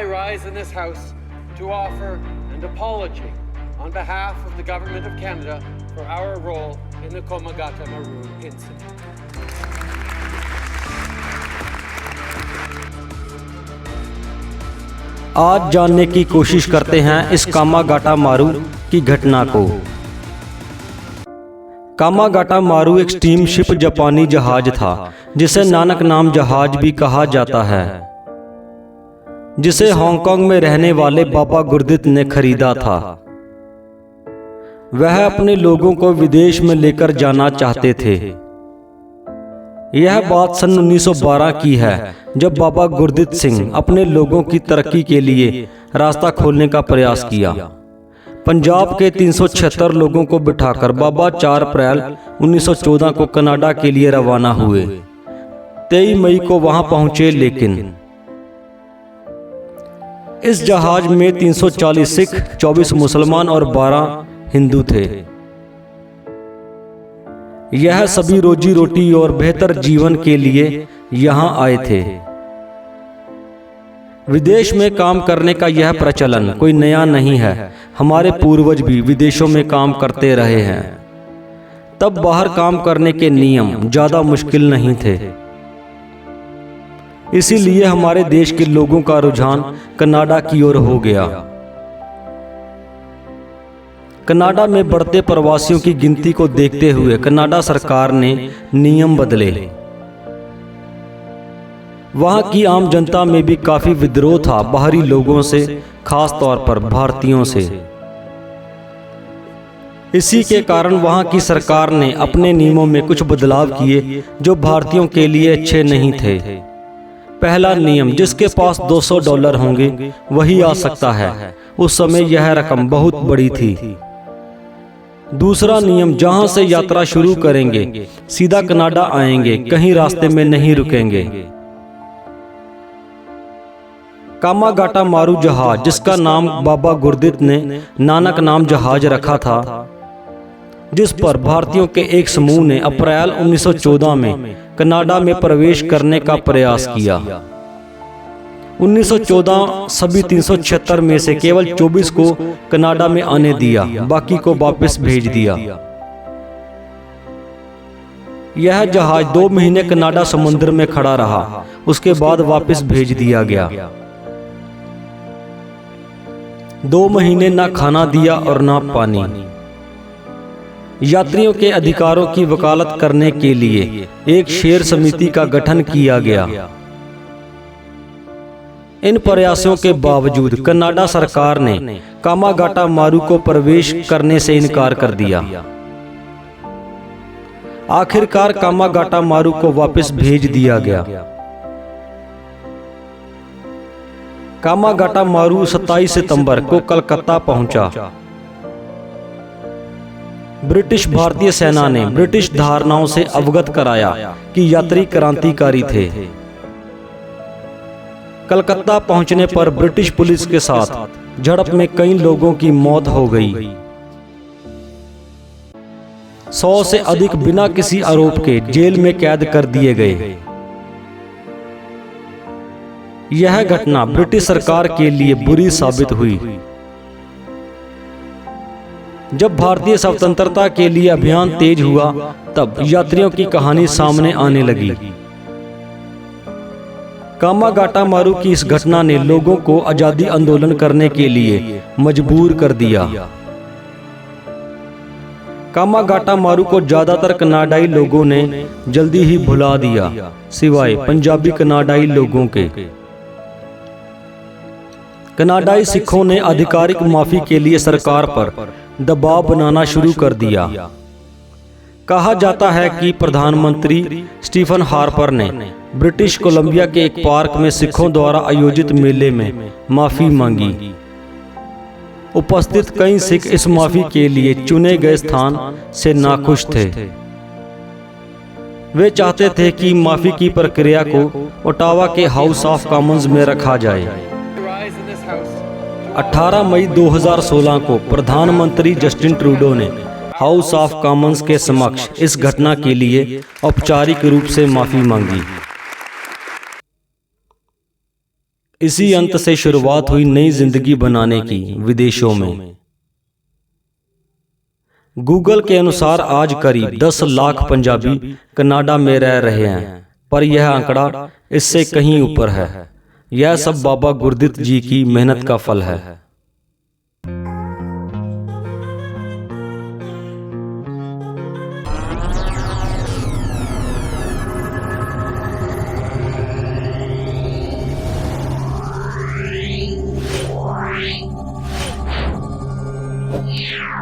I rise in this House to offer an apology on behalf of the Government of Canada for our role in the Komagata Maru incident. आज जानने की कोशिश करते हैं इस कामागाटा मारू की घटना को। कामागाटा मारू एक स्टीम शिप जापानी जहाज था जिसे नानक नाम जहाज भी कहा जाता है, जिसे हांगकांग में रहने वाले बाबा गुरदित ने खरीदा था। वह अपने लोगों को विदेश में लेकर जाना चाहते थे। यह बात सन 1912 की है, जब बाबा गुरदित सिंह अपने लोगों की तरक्की के लिए रास्ता खोलने का प्रयास किया। पंजाब के 376 लोगों को बिठाकर बाबा 4 अप्रैल 1914 को कनाडा के लिए रवाना हुए। 23 मई को वहां पहुंचे, लेकिन इस जहाज में 340 सिख, 24 मुसलमान और 12 हिंदू थे। यह सभी रोजी रोटी और बेहतर जीवन के लिए यहां आए थे। विदेश में काम करने का यह प्रचलन कोई नया नहीं है। हमारे पूर्वज भी विदेशों में काम करते रहे हैं। तब बाहर काम करने के नियम ज्यादा मुश्किल नहीं थे, इसीलिए हमारे देश के लोगों का रुझान कनाडा की ओर हो गया। कनाडा में बढ़ते प्रवासियों की गिनती को देखते हुए कनाडा सरकार ने नियम बदले। वहां की आम जनता में भी काफी विद्रोह था बाहरी लोगों से, खास तौर पर भारतीयों से। इसी के कारण वहां की सरकार ने अपने नियमों में कुछ बदलाव किए जो भारतीयों के लिए अच्छे नहीं थे। पहला नियम, जिसके पास $200 होंगे वही आ सकता है। उस समय यह रकम बहुत बड़ी थी। दूसरा नियम, जहां से यात्रा शुरू करेंगे सीधा कनाडा आएंगे, कहीं रास्ते में नहीं रुकेंगे। कामागाटा मारू जहाज, जिसका नाम बाबा गुरदित ने नानक नाम जहाज रखा था, जिस पर भारतीयों के एक समूह ने अप्रैल 1914 में कनाडा में प्रवेश करने का प्रयास किया। 1914 सभी 376 में से केवल 24 को कनाडा में आने दिया, बाकी को वापस भेज दिया। यह जहाज 2 महीने कनाडा समुद्र में खड़ा रहा, उसके बाद वापस भेज दिया गया। 2 महीने ना खाना दिया और ना पानी। यात्रियों के अधिकारों की वकालत करने के लिए एक शेर समिति का गठन किया गया। इन प्रयासों के बावजूद कनाडा सरकार ने कामागाटा मारू को प्रवेश करने से इनकार कर दिया। आखिरकार कामागाटा मारू को वापस भेज दिया गया। कामागाटा मारू 27 सितंबर को कलकत्ता पहुंचा। ब्रिटिश भारतीय सेना ने ब्रिटिश धारणाओं से अवगत कराया कि यात्री क्रांतिकारी थे। कलकत्ता पहुंचने पर ब्रिटिश पुलिस के साथ झड़प में कई लोगों की मौत हो गई। 100 से अधिक बिना किसी आरोप के जेल में कैद कर दिए गए। यह घटना ब्रिटिश सरकार के लिए बुरी साबित हुई। जब भारतीय स्वतंत्रता के लिए अभियान तेज हुआ, तब यात्रियों की कहानी सामने आने लगी। कामागाटा मारू की इस घटना ने लोगों को आजादी आंदोलन करने के लिए मजबूर कर दिया। कामागाटा मारू को ज्यादातर कनाडाई लोगों ने जल्दी ही भुला दिया, सिवाय पंजाबी कनाडाई लोगों के। कनाडाई सिखों ने आधिकारिक माफी के लिए सरकार पर दबाव बनाना शुरू कर दिया। कहा जाता है कि प्रधानमंत्री स्टीफन हार्पर ने ब्रिटिश कोलंबिया के एक पार्क में सिखों द्वारा आयोजित मेले में माफी मांगी। उपस्थित कई सिख इस माफी के लिए चुने गए स्थान से नाखुश थे। वे चाहते थे कि माफी की प्रक्रिया को ओटावा के हाउस ऑफ कॉमन्स में रखा जाए। 18 मई 2016 को प्रधानमंत्री जस्टिन ट्रूडो ने हाउस ऑफ कॉमन्स के समक्ष इस घटना के लिए औपचारिक रूप से माफी मांगी। इसी अंत से शुरुआत हुई नई जिंदगी बनाने की विदेशों में। गूगल के अनुसार आज करीब 10 लाख पंजाबी कनाडा में रह रहे हैं, पर यह आंकड़ा इससे कहीं ऊपर है। यह सब बाबा गुरदित जी की मेहनत का फल है। Yeah.